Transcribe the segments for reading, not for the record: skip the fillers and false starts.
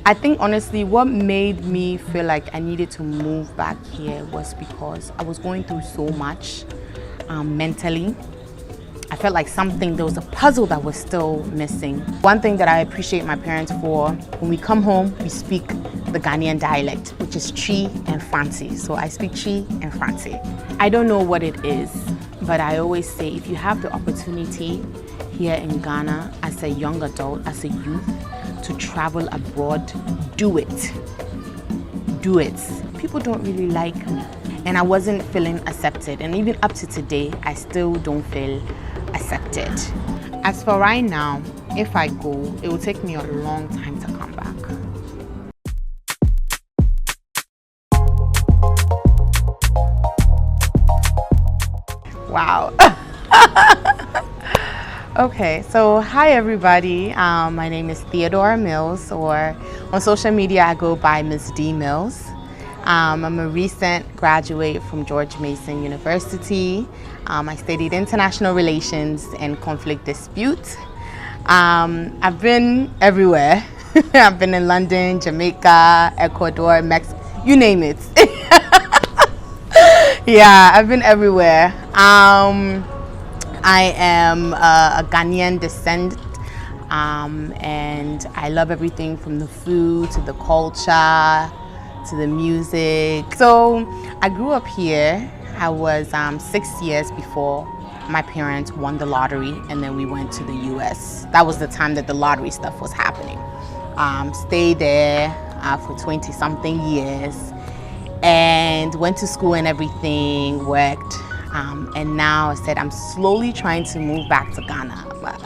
I think honestly what made me feel like I needed to move back here was because I was going through so much mentally. I felt like there was a puzzle that was still missing. One thing that I appreciate my parents for, when we come home, we speak the Ghanaian dialect, which is Chi and Fancy. So I speak Chi and Fancy. I don't know what it is, but I always say if you have the opportunity here in Ghana as a young adult, as a youth, to travel abroad, do it. Do it. People don't really like me, and I wasn't feeling accepted. And even up to today, I still don't feel accepted. As for right now, if I go, it will take me a long time to come back. Wow. Okay, so hi everybody. My name is Theodore Mills, or on social media I go by Ms. D Mills. I'm a recent graduate from George Mason University. I studied international relations and conflict dispute. I've been everywhere. I've been in London, Jamaica, Ecuador, Mexico, you name it. Yeah, I've been everywhere. I am a Ghanaian descent, and I love everything from the food to the culture to the music. So I grew up here. I was 6 years before my parents won the lottery, and then we went to the US. That was the time that the lottery stuff was happening. Stayed there for 20 something years and went to school and everything, worked. And now I said I'm slowly trying to move back to Ghana, but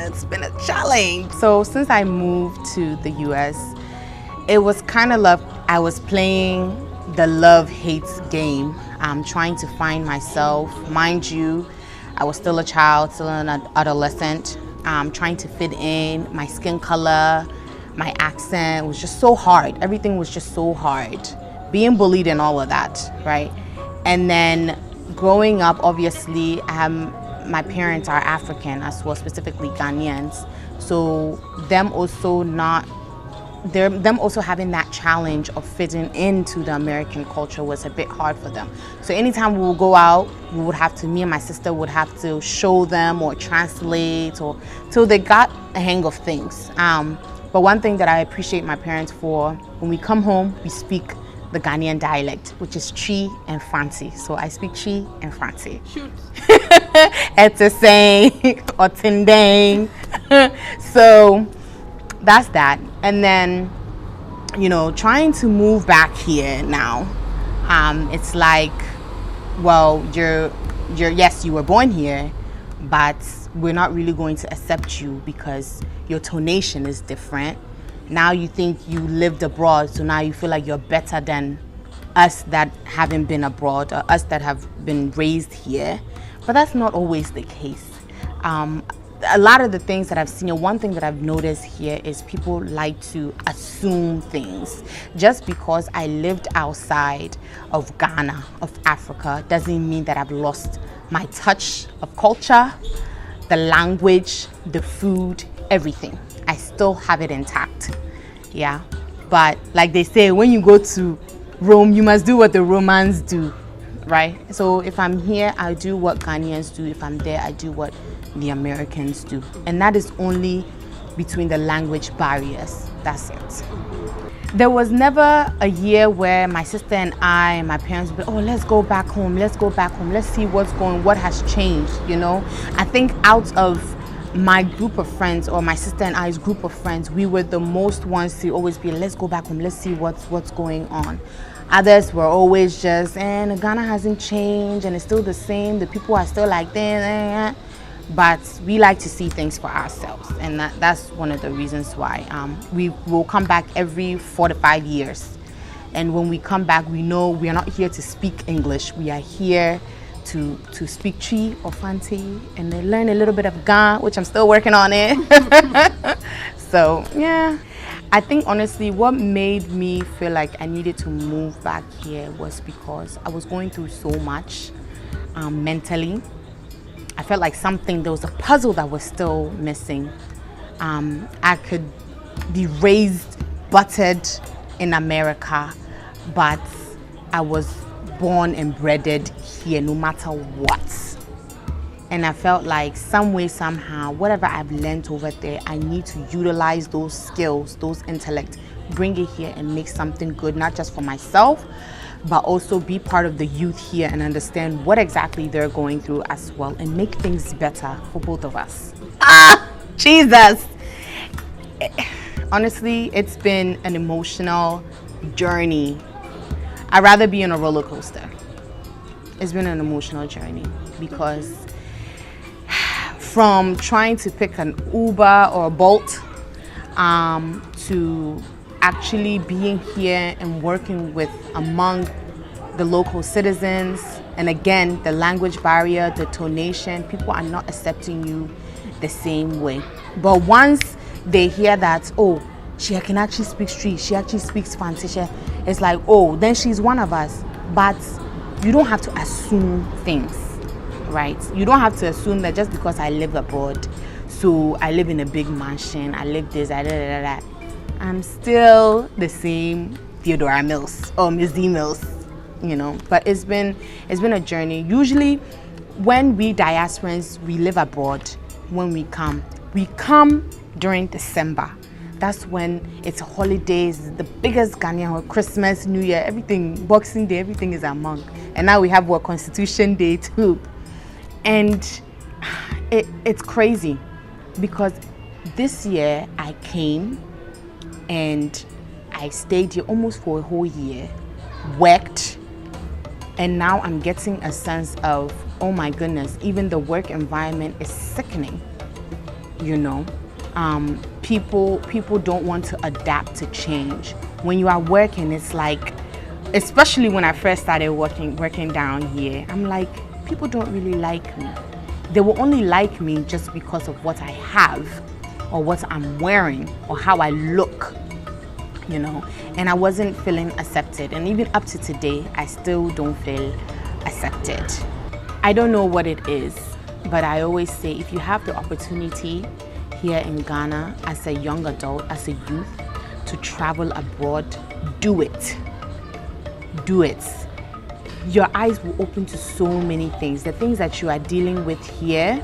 it's been a challenge. So since I moved to the US, it was kind of love. I was playing the love-hate game, trying to find myself. Mind you, I was still a child, still an adolescent, trying to fit in. My skin color, my accent was just so hard. Everything was just so hard. Being bullied and all of that, right? And then growing up, obviously, my parents are African as well, specifically Ghanaians. So them also having that challenge of fitting into the American culture was a bit hard for them. So anytime we would go out, me and my sister would have to show them or translate or till they got a hang of things. But one thing that I appreciate my parents for, when we come home, we speak the Ghanaian dialect, which is Chi and Fancy. So I speak Chi and Fancy. Shoot. It's a saying, or Tindang. So that's that. And then, you know, trying to move back here now, it's like, well, yes, you were born here, but we're not really going to accept you because your tonation is different. Now you think you lived abroad, so now you feel like you're better than us that haven't been abroad, or us that have been raised here. But that's not always the case. A lot of the things that I've seen, one thing that I've noticed here is people like to assume things. Just because I lived outside of Ghana, of Africa, doesn't mean that I've lost my touch of culture, the language, the food, everything. I still have it intact, yeah. But like they say, when you go to Rome, you must do what the Romans do, right? So if I'm here, I do what Ghanaians do. If I'm there, I do what the Americans do. And that is only between the language barriers, that's it. There was never a year where my sister and I and my parents would be, oh, let's go back home, let's see what has changed, you know? I think out of my group of friends, or my sister and I's group of friends, we were the most ones to always be, let's go back home, let's see what's going on. Others were always just, and Ghana hasn't changed and it's still the same, the people are still like that. But we like to see things for ourselves, and that's one of the reasons why we will come back every 4 to 5 years. And when we come back, we know we are not here to speak English, we are here to speak Chi or Fanti, and then learn a little bit of Ga, which I'm still working on it. So yeah, I think honestly what made me feel like I needed to move back here was because I was going through so much mentally. I felt like there was a puzzle that was still missing. I could be raised buttered in America, but I was born and bred here no matter what. And I felt like some way, somehow, whatever I've learned over there, I need to utilize those skills, those intellect, bring it here and make something good, not just for myself, but also be part of the youth here and understand what exactly they're going through as well and make things better for both of us. Ah, Jesus! Honestly, it's been an emotional journey. I'd rather be on a roller coaster. It's been an emotional journey because from trying to pick an Uber or a Bolt to actually being here and working with among the local citizens, and again, the language barrier, the tonation, people are not accepting you the same way. But once they hear that, oh, she can actually speak street, she actually speaks Fancy, it's like, oh, then she's one of us. But you don't have to assume things, right? You don't have to assume that just because I live abroad, so I live in a big mansion, I live this, I'm still the same Theodore Mills or Miss D Mills, you know. But it's been a journey. Usually when we diasporans, we live abroad, when we come during December. That's when it's holidays, the biggest Ghanaian, Christmas, New Year, everything, Boxing Day, everything is among. And now we have what, Constitution Day too. And it's crazy because this year I came and I stayed here almost for a whole year, worked, and now I'm getting a sense of, oh my goodness, even the work environment is sickening, you know. People don't want to adapt to change. When you are working, it's like, especially when I first started working down here, I'm like, people don't really like me. They will only like me just because of what I have or what I'm wearing or how I look, you know. And I wasn't feeling accepted, and even up to today I still don't feel accepted. I don't know what it is, but I always say if you have the opportunity here in Ghana as a young adult, as a youth, to travel abroad, do it. Do it. Your eyes will open to so many things. The things that you are dealing with here,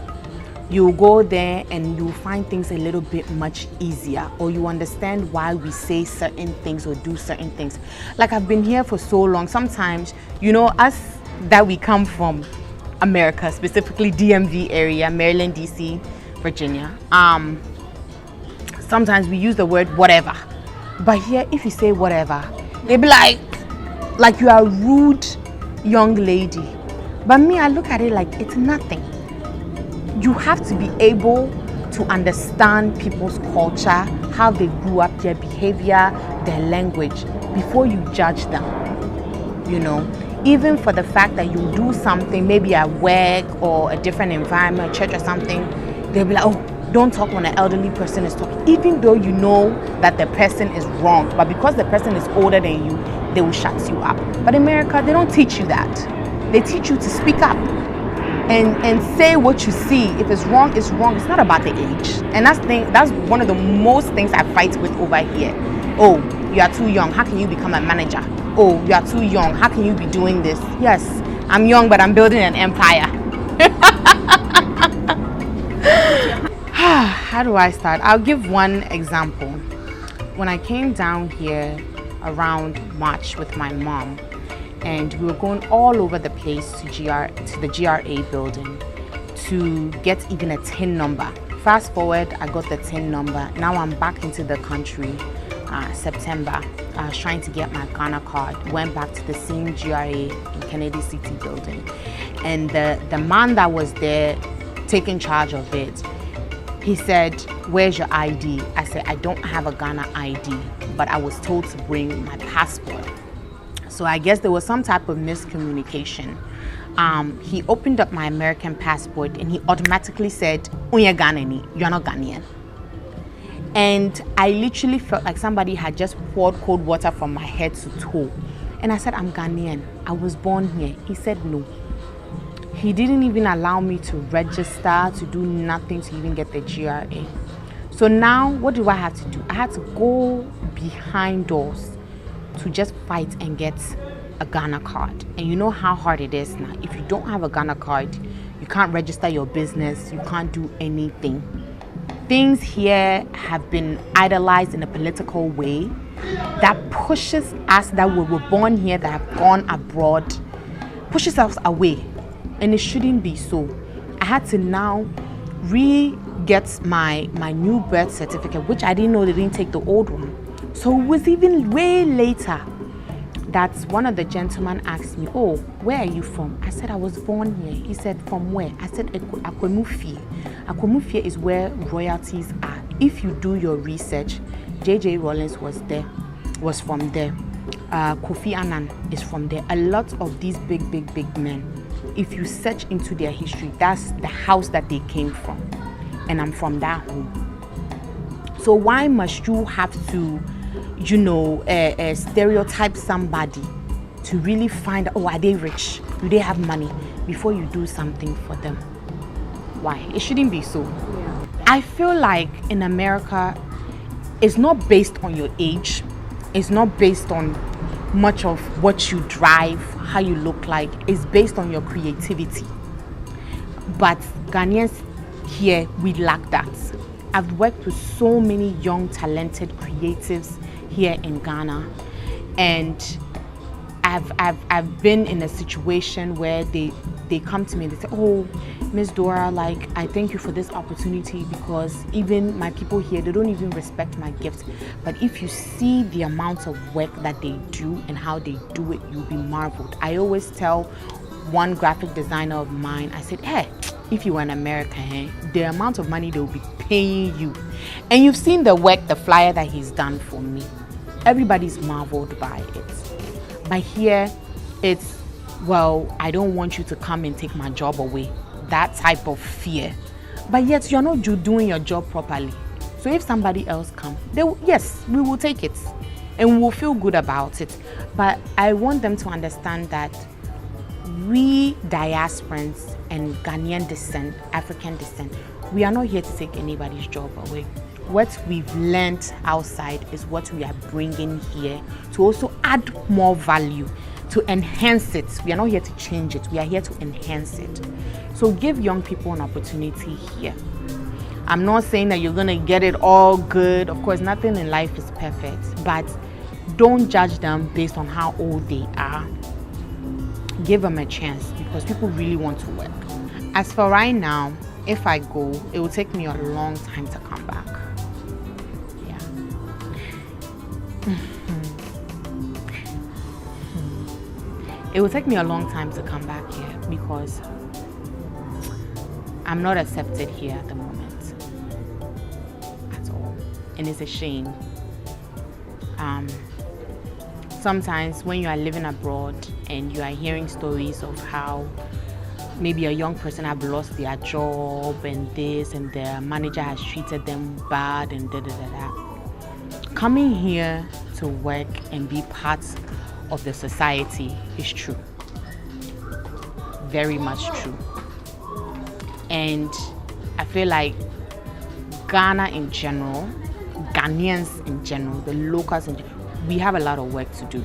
you'll go there and you'll find things a little bit much easier, or you understand why we say certain things or do certain things. Like, I've been here for so long, sometimes, you know, us that we come from America, specifically DMV area, Maryland, DC, Virginia, sometimes we use the word whatever. But here, if you say whatever, they be like you are a rude young lady. But me, I look at it like it's nothing. You have to be able to understand people's culture, how they grew up, their behavior, their language, before you judge them, you know. Even for the fact that you do something, maybe at work or a different environment, church or something, they'll be like, oh, don't talk when an elderly person is talking, even though you know that the person is wrong. But because the person is older than you, they will shut you up. But in America, they don't teach you that. They teach you to speak up and say what you see. If it's wrong, it's wrong. It's not about the age. And that's one of the most things I fight with over here. Oh, you are too young. How can you become a manager? Oh, you are too young. How can you be doing this? Yes, I'm young, but I'm building an empire. How do I start? I'll give one example. When I came down here around March with my mom, and we were going all over the place to the GRA building to get even a TIN number. Fast forward, I got the TIN number. Now I'm back into the country, September. I was trying to get my Ghana card. Went back to the same GRA in Kennedy City building. And the man that was there taking charge of it, he said, where's your ID? I said, I don't have a Ghana ID, but I was told to bring my passport. So I guess there was some type of miscommunication. He opened up my American passport and he automatically said, you're not Ghanaian. And I literally felt like somebody had just poured cold water from my head to toe. And I said, I'm Ghanaian. I was born here. He said, no. He didn't even allow me to register, to do nothing to even get the GRA. So now what do I have to do? I had to go behind doors to just fight and get a Ghana card. And you know how hard it is now. If you don't have a Ghana card, you can't register your business, you can't do anything. Things here have been idolized in a political way that pushes us that were born here, that have gone abroad, pushes us away. And it shouldn't be so. I had to now re-get my new birth certificate, which I didn't know they didn't take the old one. So it was even way later that one of the gentlemen asked me, oh, where are you from? I said, I was born here. He said, from where? I said, Akwemufie. Akwemufie is where royalties are. If you do your research, J.J. Rollins was from there. Kofi Annan is from there. A lot of these big men, if you search into their history, that's the house that they came from. And I'm from that home. So why must you have to, stereotype somebody to really find, oh, are they rich? Do they have money? Before you do something for them. Why? It shouldn't be so. Yeah. I feel like in America, it's not based on your age. It's not based on much of what you drive, how you look like. It's based on your creativity. But Ghanaians here, we lack that. I've worked with so many young, talented creatives here in Ghana, and I've been in a situation where they come to me and they say, oh, Miss Dora, like, I thank you for this opportunity, because even my people here, they don't even respect my gifts. But if you see the amount of work that they do and how they do it, you'll be marveled. I always tell one graphic designer of mine, I said, hey, if you were in America, the amount of money they'll be paying you. And you've seen the work, the flyer that he's done for me. Everybody's marveled by it. But here, it's, well, I don't want you to come and take my job away. That type of fear. But yet, you're not doing your job properly. So if somebody else comes, yes, we will take it. And we will feel good about it. But I want them to understand that we diasporans and Ghanaian descent, African descent, we are not here to take anybody's job away. What we've learned outside is what we are bringing here to also add more value, to enhance it. We are not here to change it. We are here to enhance it. So give young people an opportunity here. I'm not saying that you're going to get it all good. Of course, nothing in life is perfect. But don't judge them based on how old they are. Give them a chance, because people really want to work. As for right now, if I go, it will take me a long time to come back. Yeah. It will take me a long time to come back here, because I'm not accepted here at the moment at all, and it's a shame. Sometimes when you are living abroad and you are hearing stories of how maybe a young person have lost their job and this, and their manager has treated them bad and coming here to work and be part of the society is true. Very much true. And I feel like Ghana in general, Ghanaians in general, the locals in general, we have a lot of work to do.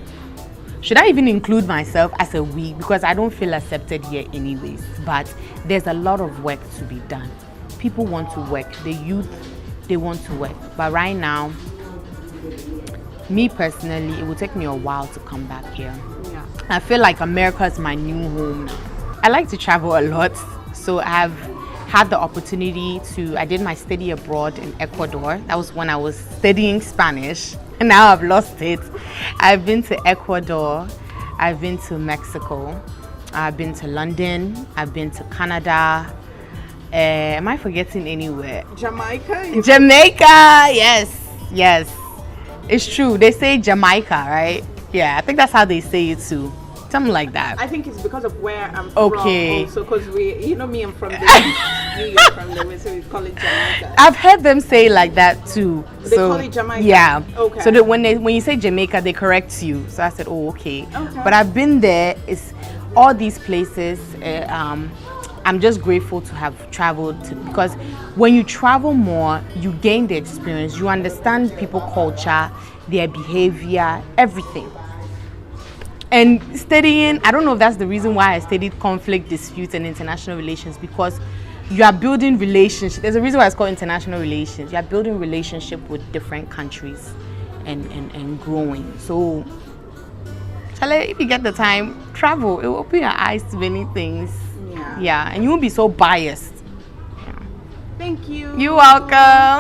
Should I even include myself as a we? Because I don't feel accepted here anyways. But there's a lot of work to be done. People want to work. The youth, they want to work. But right now, me personally, it will take me a while to come back here. Yeah. I feel like America is my new home now. I like to travel a lot. So I've had the opportunity I did my study abroad in Ecuador. That was when I was studying Spanish. And now I've lost it. I've been to Ecuador. I've been to Mexico. I've been to London. I've been to Canada. Am I forgetting anywhere? Jamaica? Jamaica, yes. It's true. They say Jamaica, right? Yeah, I think that's how they say it too. Something like that. I think it's because of where I'm from. Okay. Also, because me, I'm from the East, you're from the West, so we call it Jamaica. I've heard them say it like that too. They call it Jamaica? Yeah. Okay. So that when you say Jamaica, they correct you. So I said, oh, okay. But I've been there. It's all these places. I'm just grateful to have traveled because when you travel more, you gain the experience. You understand people culture, their behavior, everything. And studying, I don't know if that's the reason why I studied conflict, disputes, and international relations, because you are building relationships. There's a reason why it's called international relations. You are building relationship with different countries and growing. So, Chale, if you get the time, travel. It will open your eyes to many things. Yeah, and you won't be so biased. Thank you. You're welcome.